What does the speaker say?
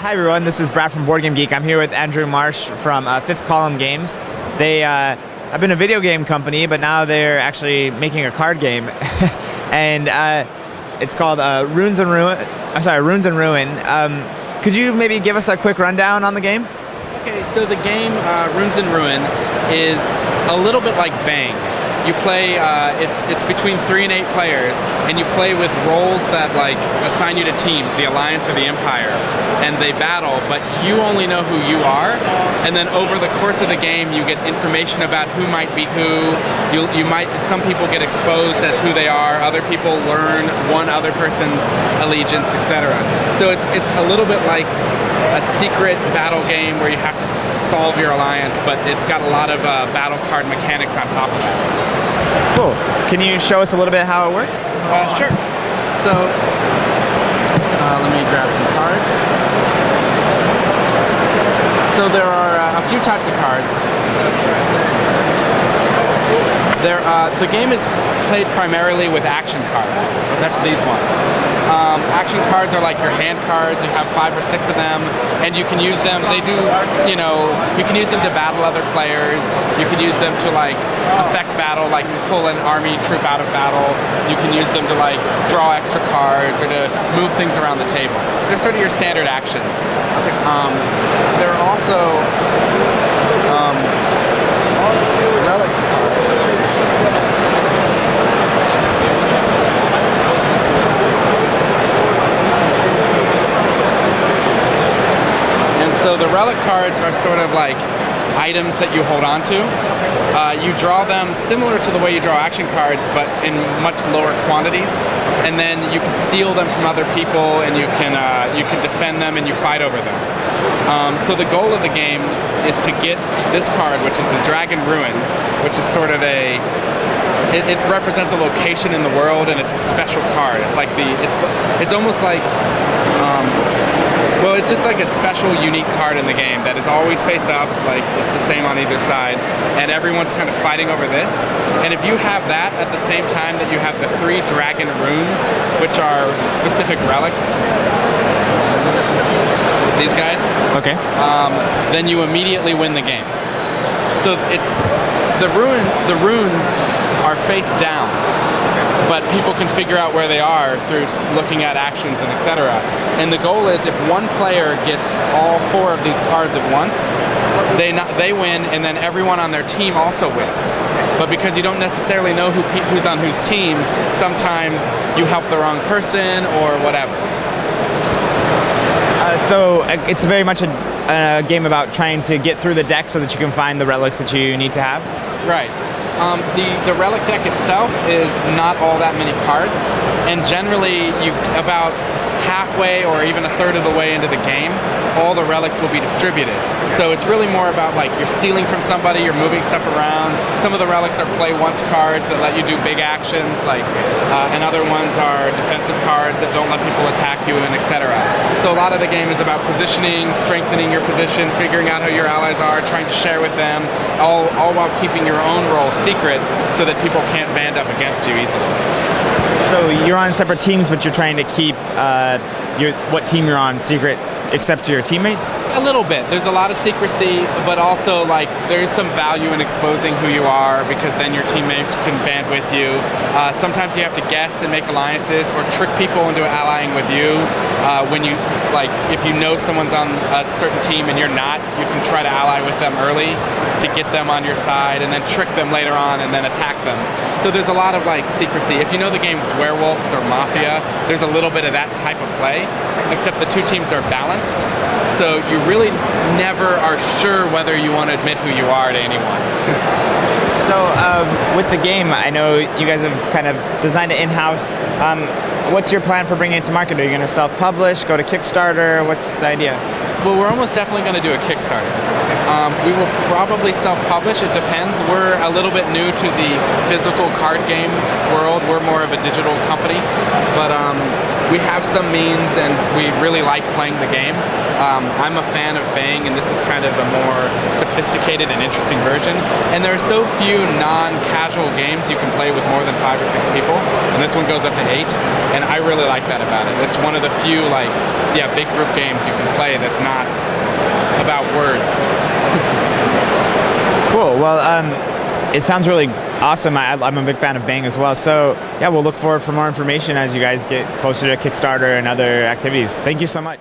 Hi everyone, this is Brad from Board Game Geek. I'm here with Andrew Marsh from Fifth Column Games. They have been a video game company, but now they're actually making a card game, and it's called Runes and Ruin. I'm sorry, Runes and Ruin. Could you maybe give us a quick rundown on the game? Okay, so the game Runes and Ruin is a little bit like Bang. You play, it's between 3 and 8 players, and you play with roles that like assign you to teams, the Alliance or the Empire, and they battle, but you only know who you are, and then over the course of the game you get information about who might be who. Some people get exposed as who they are, other people learn one other person's allegiance, etc. So it's a little bit like a secret battle game where you have to solve your alliance, but it's got a lot of battle card mechanics on top of that. Cool. Can you show us a little bit how it works? Sure. So, let me grab some cards. So there are a few types of cards. The game is played primarily with action cards. That's these ones. Action cards are like your hand cards. You have 5 or 6 of them, and you can use them. They do, you can use them to battle other players. You can use them to like affect battle, like pull an army troop out of battle. You can use them to like draw extra cards or to move things around the table. They're sort of your standard actions. There are also relic cards. So the relic cards are sort of like items that you hold on to. You draw them similar to the way you draw action cards, but in much lower quantities. And then you can steal them from other people, and you can defend them, and you fight over them. So the goal of the game is to get this card, which is the Dragon Ruin, which is sort of it represents a location in the world, and it's a special card. It's like it's almost like well, it's just like a special, unique card in the game that is always face up, like it's the same on either side, and everyone's kind of fighting over this. And if you have that at the same time that you have the 3 dragon runes, which are specific relics, these guys, okay, then you immediately win the game. So it's the runes are face down, but people can figure out where they are through looking at actions and etc. And the goal is if one player gets all 4 of these cards at once, they win, and then everyone on their team also wins. But because you don't necessarily know who's on whose team, sometimes you help the wrong person or whatever. So it's very much a game about trying to get through the deck so that you can find the relics that you need to have? Right. The relic deck itself is not all that many cards, and generally about halfway or even a third of the way into the game, all the relics will be distributed. So it's really more about like you're stealing from somebody, you're moving stuff around. Some of the relics are play once cards that let you do big actions, like, and other ones are defensive cards that don't let people attack you, and etc. So a lot of the game is about positioning, strengthening your position, figuring out who your allies are, trying to share with them, all while keeping your own role secret so that people can't band up against you easily. So you're on separate teams, but you're trying to keep what team you're on secret, except to your teammates? A little bit. There's a lot of secrecy, but also like there's some value in exposing who you are, because then your teammates can band with you. Sometimes you have to guess and make alliances or trick people into allying with you. When you if you know someone's on a certain team and you're not, you can try to ally with them early to get them on your side, and then trick them later on and then attack them. So there's a lot of like secrecy. If you know the game Werewolves or Mafia, there's a little bit of that type of play, except the 2 teams are balanced, so you really never are sure whether you want to admit who you are to anyone. So with the game, I know you guys have kind of designed it in-house. What's your plan for bringing it to market? Are you going to self-publish, go to Kickstarter? What's the idea? Well, we're almost definitely going to do a Kickstarter. We will probably self-publish. It depends. We're a little bit new to the physical card game world. We're more of a digital company, but we have some means, and we really like playing the game. I'm a fan of Bang, and this is kind of a more sophisticated and interesting version. And there are so few non-casual games you can play with more than 5 or 6 people, and this one goes up to 8. And I really like that about it. It's one of the few, like, big group games you can play that's not about words. Cool. Well, it sounds really awesome. I'm a big fan of Bang as well. So yeah, we'll look forward for more information as you guys get closer to Kickstarter and other activities. Thank you so much.